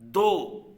2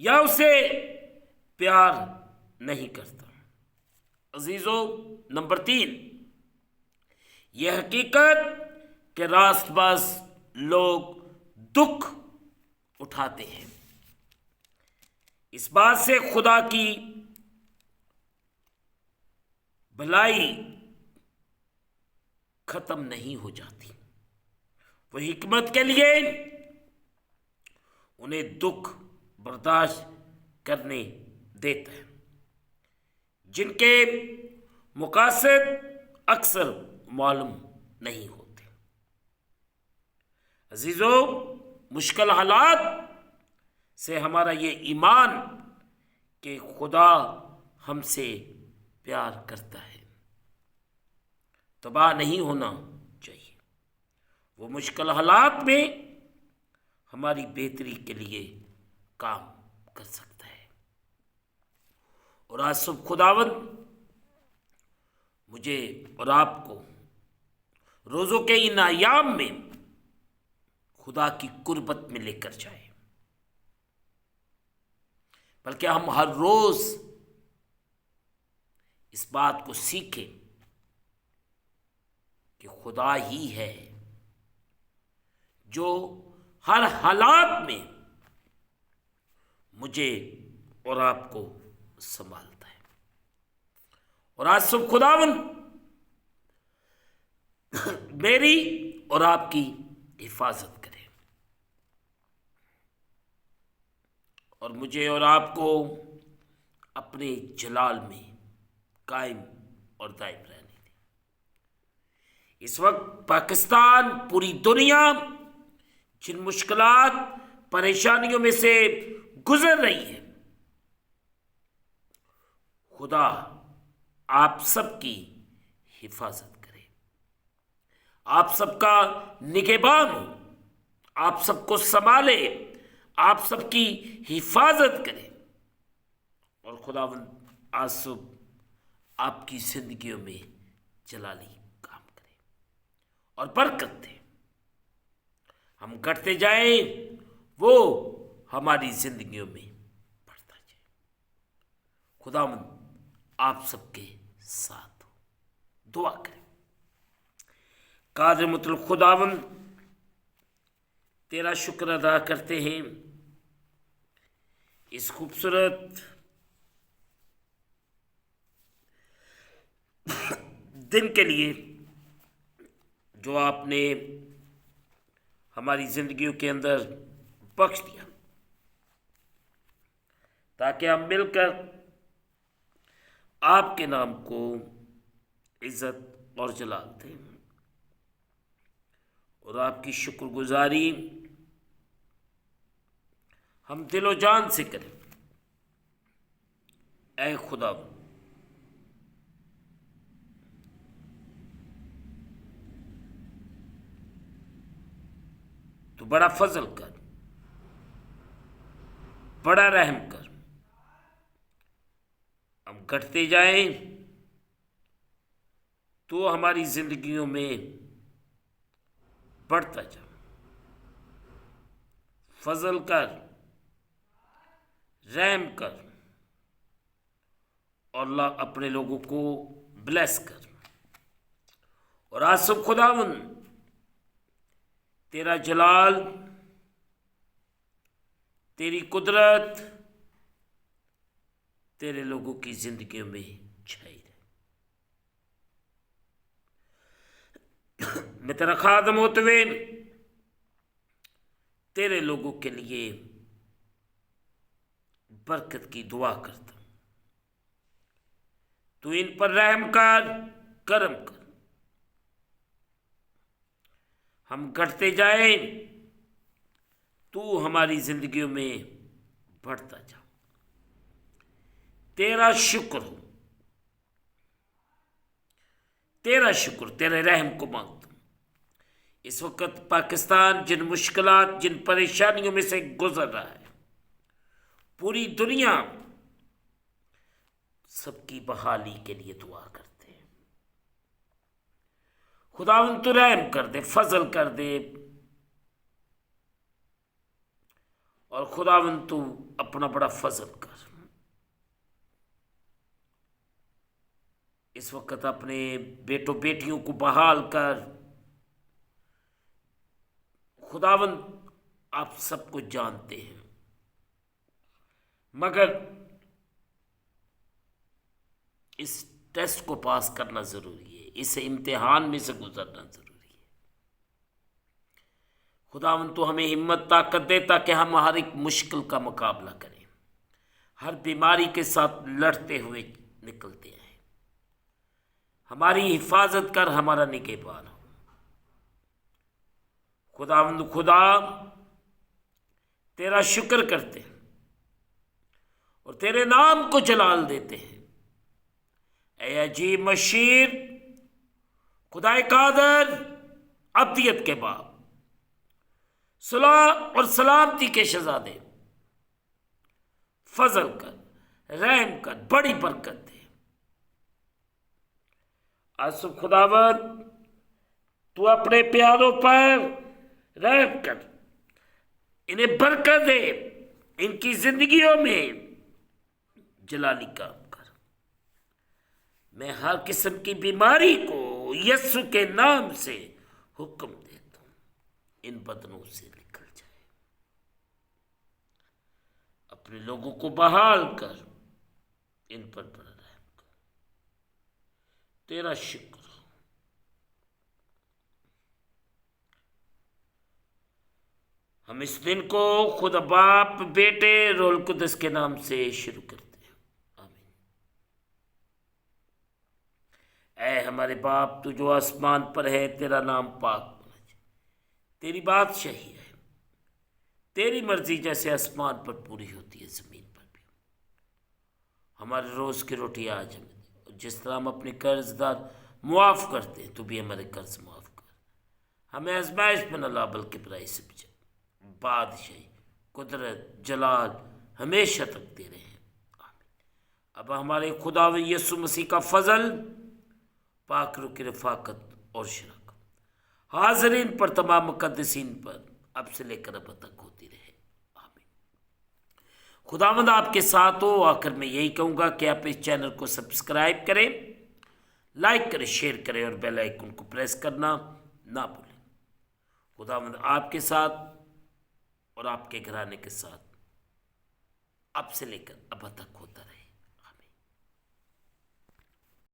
یا اسے پیار نہیں کرتا۔ عزیزو، نمبر 3، یہ حقیقت کہ راست باز لوگ دکھ اٹھاتے ہیں، اس بات سے خدا کی بھلائی ختم نہیں ہو جاتی۔ وہ حکمت کے لیے انہیں دکھ برداشت کرنے دیتا ہے، جن کے مقاصد اکثر معلوم نہیں ہوتے۔ عزیزو، مشکل حالات سے ہمارا یہ ایمان کہ خدا ہم سے پیار کرتا ہے تباہ نہیں ہونا چاہیے۔ وہ مشکل حالات میں ہماری بہتری کے لیے کام کر سکتا ہے۔ اور آج صبح خداوند مجھے اور آپ کو روزوں کے ان ایام میں خدا کی قربت میں لے کر جائے، بلکہ ہم ہر روز اس بات کو سیکھیں کہ خدا ہی ہے جو ہر حالات میں مجھے اور آپ کو سنبھالتا ہے۔ اور آج صبح خداوند میری اور آپ کی حفاظت کرے اور مجھے اور آپ کو اپنے جلال میں قائم اور دائم رہنے دے۔ اس وقت پاکستان، پوری دنیا جن مشکلات پریشانیوں میں سے گزر رہی ہے، خدا آپ سب کی حفاظت کرے، آپ سب کا نگہبان ہو، آپ سب کو سنبھالے، آپ سب کی حفاظت کرے، اور خداوند آج صبح آپ کی زندگیوں میں جلالی کام کرے اور برکت دے۔ ہم گھٹتے جائیں، وہ ہماری زندگیوں میں بڑھتا جائے۔ خداوند آپ سب کے ساتھ ہو۔ دعا کریں۔ قادر مطلق خداوند، تیرا شکر ادا کرتے ہیں اس خوبصورت دن کے لیے جو آپ نے ہماری زندگیوں کے اندر بخش دیا، تاکہ ہم مل کر آپ کے نام کو عزت اور جلال دیں اور آپ کی شکر گزاری ہم دل و جان سے کریں۔ اے خدا، تو بڑا فضل کر، بڑا رحم کر، ہم گھٹتے جائیں، تو ہماری زندگیوں میں بڑھتا جا، فضل کر، رحم کر، اور اللہ اپنے لوگوں کو بلیس کر۔ اور آج سب خداوند تیرا جلال، تیری قدرت تیرے لوگوں کی زندگیوں میں چھائی رہے۔ میں تیرا خادم ہوتے ہوئے تیرے لوگوں کے لیے برکت کی دعا کرتا ہوں۔ تو ان پر رحم کر، کرم کر، ہم گھٹتے جائیں، تو ہماری زندگیوں میں بڑھتا جا۔ تیرا شکر ہو، تیرا شکر، تیرے رحم کو مانگتا ہوں۔ اس وقت پاکستان جن مشکلات، جن پریشانیوں میں سے گزر رہا ہے، پوری دنیا سب کی بحالی کے لیے دعا کرتے ہیں۔ خداوند تو رحم کر دے، فضل کر دے، اور خداوند تو اپنا بڑا فضل کر اس وقت اپنے بیٹوں بیٹیوں کو بحال کر۔ خداوند آپ سب کو جانتے ہیں، مگر اس ٹیسٹ کو پاس کرنا ضروری ہے، اس امتحان میں سے گزرنا ضروری ہے۔ خداوند تو ہمیں ہمت طاقت دے تاکہ ہم ہر ایک مشکل کا مقابلہ کریں، ہر بیماری کے ساتھ لڑتے ہوئے نکلتے ہیں۔ ہماری حفاظت کر، ہمارا نگہبان ہو۔ خداوند خدا تیرا شکر کرتے ہیں اور تیرے نام کو جلال دیتے ہیں۔ اے عجیب مشیر، خدا قادر، ابدیت کے باپ، صلاح اور سلامتی کے شہزادے، فضل کر، رحم کر، بڑی برکت دے۔ آج خداوند تو اپنے پیاروں پر رحم کر، انہیں برکت دے، ان کی زندگیوں میں جلالی کام کر۔ میں ہر قسم کی بیماری کو یسوع کے نام سے حکم دیتا ہوں، ان بدنوں سے نکل جائے۔ اپنے لوگوں کو بحال کر، ان پر بڑا رحم کر۔ تیرا شکر۔ ہم اس دن کو خدا باپ، بیٹے، روح القدس کے نام سے شروع کرتے ہیں، آمین۔ اے ہمارے باپ، تو جو آسمان پر ہے، تیرا نام پاک ہونا چاہیے، تیری بادشاہی ہے، تیری مرضی جیسے آسمان پر پوری ہوتی ہے زمین پر بھی۔ ہمارے روز کی روٹی آج ہمیں دے، اور جس طرح ہم اپنے قرض دار معاف کرتے ہیں، تو بھی ہمارے قرض معاف کر۔ ہمیں آزمائش میں نہ لا، بلکہ برائی سے بچا۔ بادشاہی، قدرت، جلال ہمیشہ تک تیرے ہیں، آمین۔ اب ہمارے خداوند یسوع مسیح کا فضل، پاک روح کی رفاقت اور شراکت حاضرین پر، تمام مقدسین پر، اب سے لے کر اب تک ہوتی رہے، آمین۔ خداوند آپ کے ساتھ ہو۔ آخر میں یہی کہوں گا کہ آپ اس چینل کو سبسکرائب کریں، لائک کریں، شیئر کریں اور بیل آئیکن کو پریس کرنا نہ بھولیں۔ خداوند آپ کے ساتھ اور آپ کے گھرانے کے ساتھ اب سے لے کر اب تک ہوتا